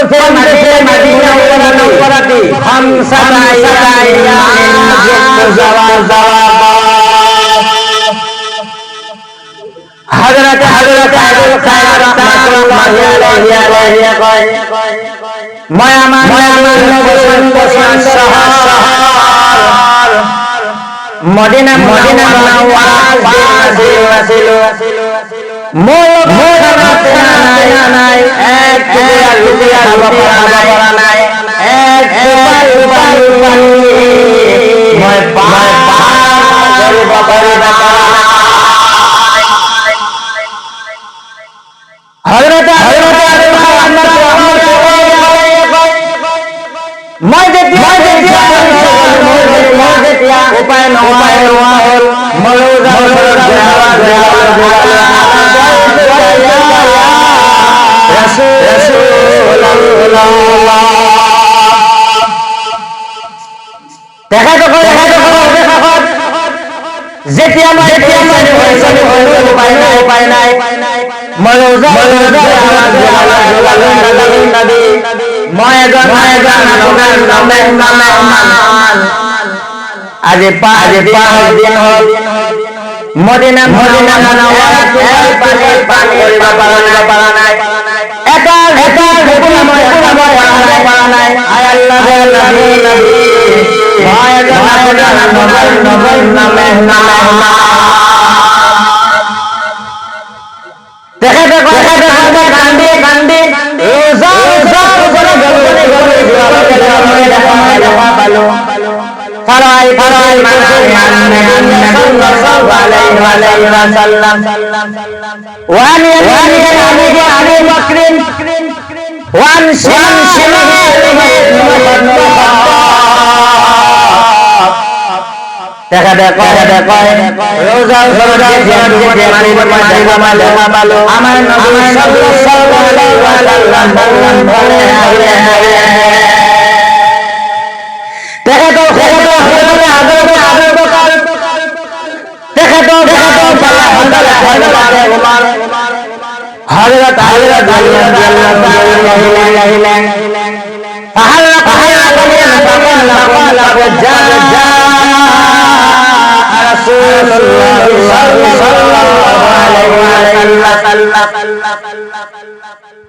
Medina মুনাওয়ারাতি হযরত আবুল কায়সার রাহমাতুল্লাহি আলাইহি কয় মই আমার পছন্দ শহর মদিনা মুনাওয়ারা ছিল মোখানাতে নাই এক টুকরা খাওয়া নাই এক পানি মই হযরত মই যেতিয়া উপায় নহয় যেতিয়া উপায় নাই আজি 5 দিন হল মদিনা পানি পারা নাই এটা পারা নাই আয় আল্লাহ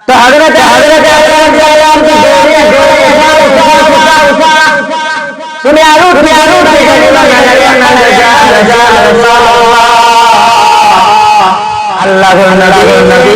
तो हजरत सुने आलू अल्लाह नबी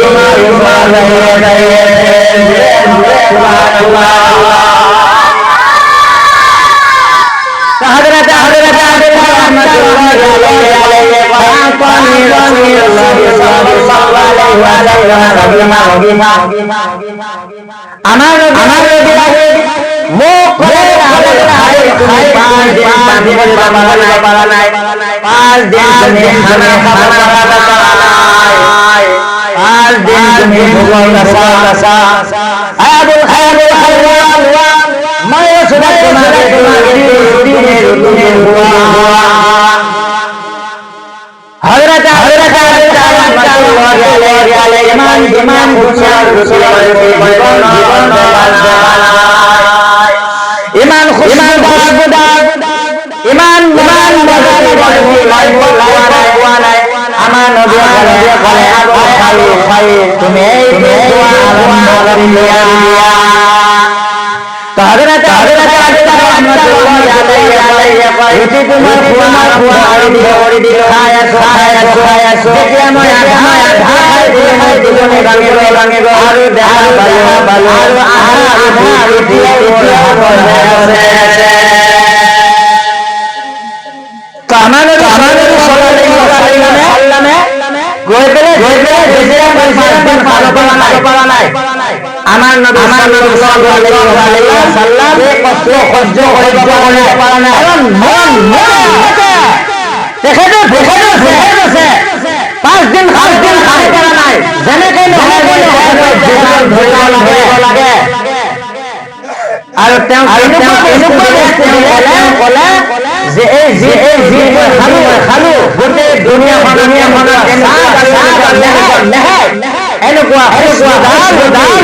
এনেকুৱা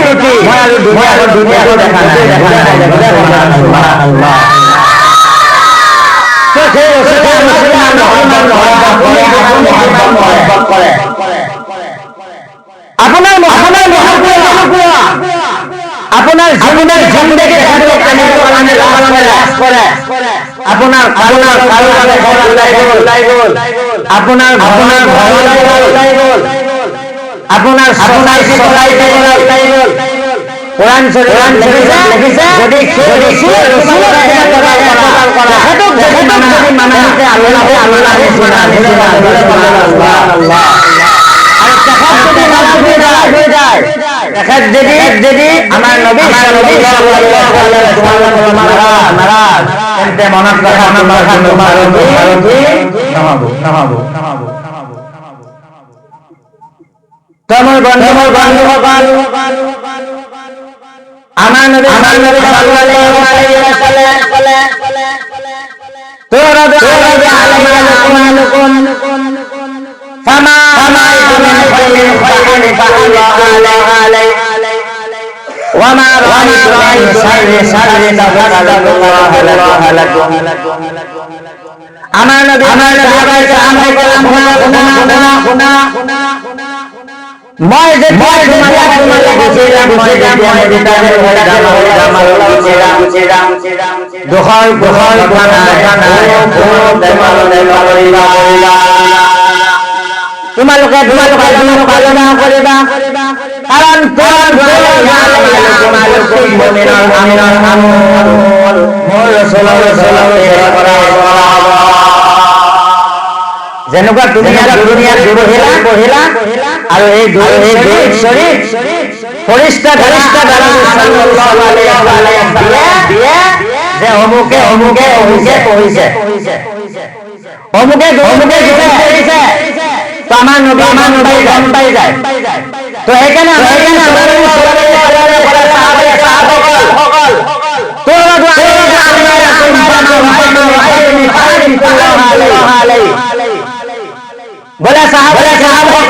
ৰুটি মই আৰু দুনীয়াটো দেখা নাই সুবহানাল্লাহ আপোনাৰ জীৱনৰ জিন্দগী আপোনাৰ ওলাই গ'ল আপোনাৰ ওলাই গ'ল আপোনাৰ সোচাইটি ওলাই গ'ল কোরআন শরীফ লিখিছে যদি মানুষকে আল্লাহ যদি আমার নবী নারাজ তেন্তে মনত রাখা তোমার বন্ধুগণ আমার নবী সাল্লাল্লাহু আলাইহি ওয়াসাল্লাম তুরাদু আলাইকুম ফামা من خير فألقى عليه وما رأيت من شر فقد الله لكم আমার নবী মই যে তোমালোকে পালনা কৰিবা কাৰণ যেনেকুৱা দুনিয়াত বহিলা আৰু এই শৰীৰ ফৰিষ্টা যে অমুকে পঢ়িছে অমুকে তো আমার নবী গম পাই যায় তো সেইকাৰণে বলে সাহাবাসকল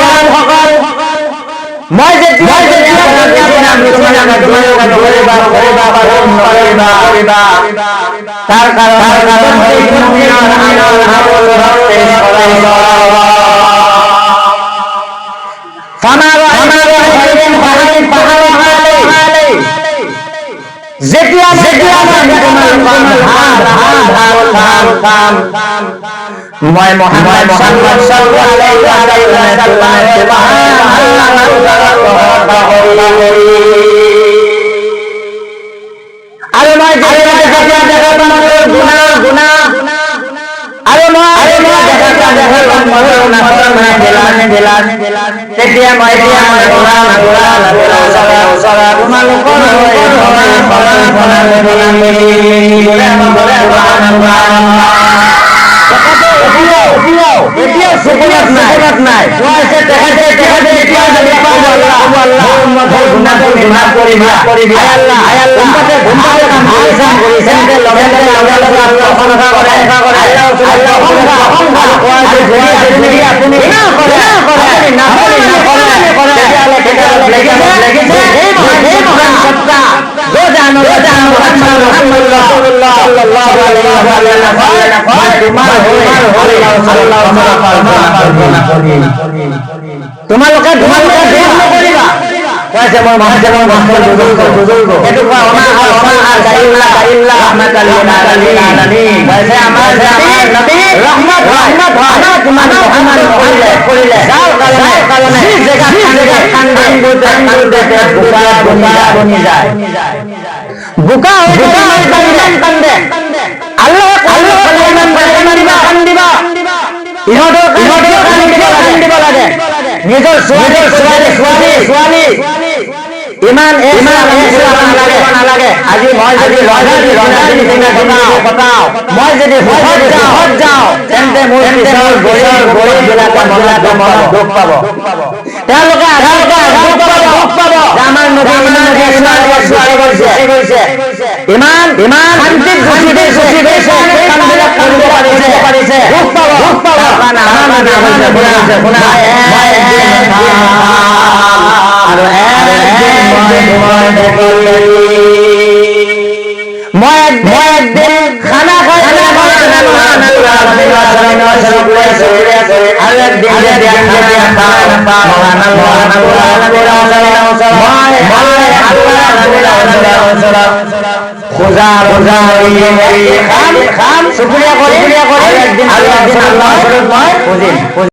মই যেতিয়া তাৰ কাৰণ যেতিয়া মই মুহাম্মদ সাল্লাল্লাহু আলাইহি আৰু মই তেতিয়া মই নাই তোমালোকে নকৰিবা কৈছে মই বুজুৰ্গ এইটো কোৱা কৈছে আমাৰ নবী ৰহমত কৰিলে বনি যায় বোকা কান্দে আল্লাহ কান্দিবা ইহঁতক কান্দিব লাগে নিজৰ ছোৱালী ইমান নালাগে আজি মই যদি মই যদি যাওঁ তেন্তে মোৰ পিছৰ গৰীবিলাকে মনত দুখ পাব তেওঁলোকে দুখ পাব আমাৰ নবী ইমান শান্তিত গুচি গৈছে কামবিলাক কৰিব পাৰিছে দুখ পাব মই একদিন খানা খাই আৰু একদিন খাম চুকুৰীয়া কৰি একদিন মই বুজিম।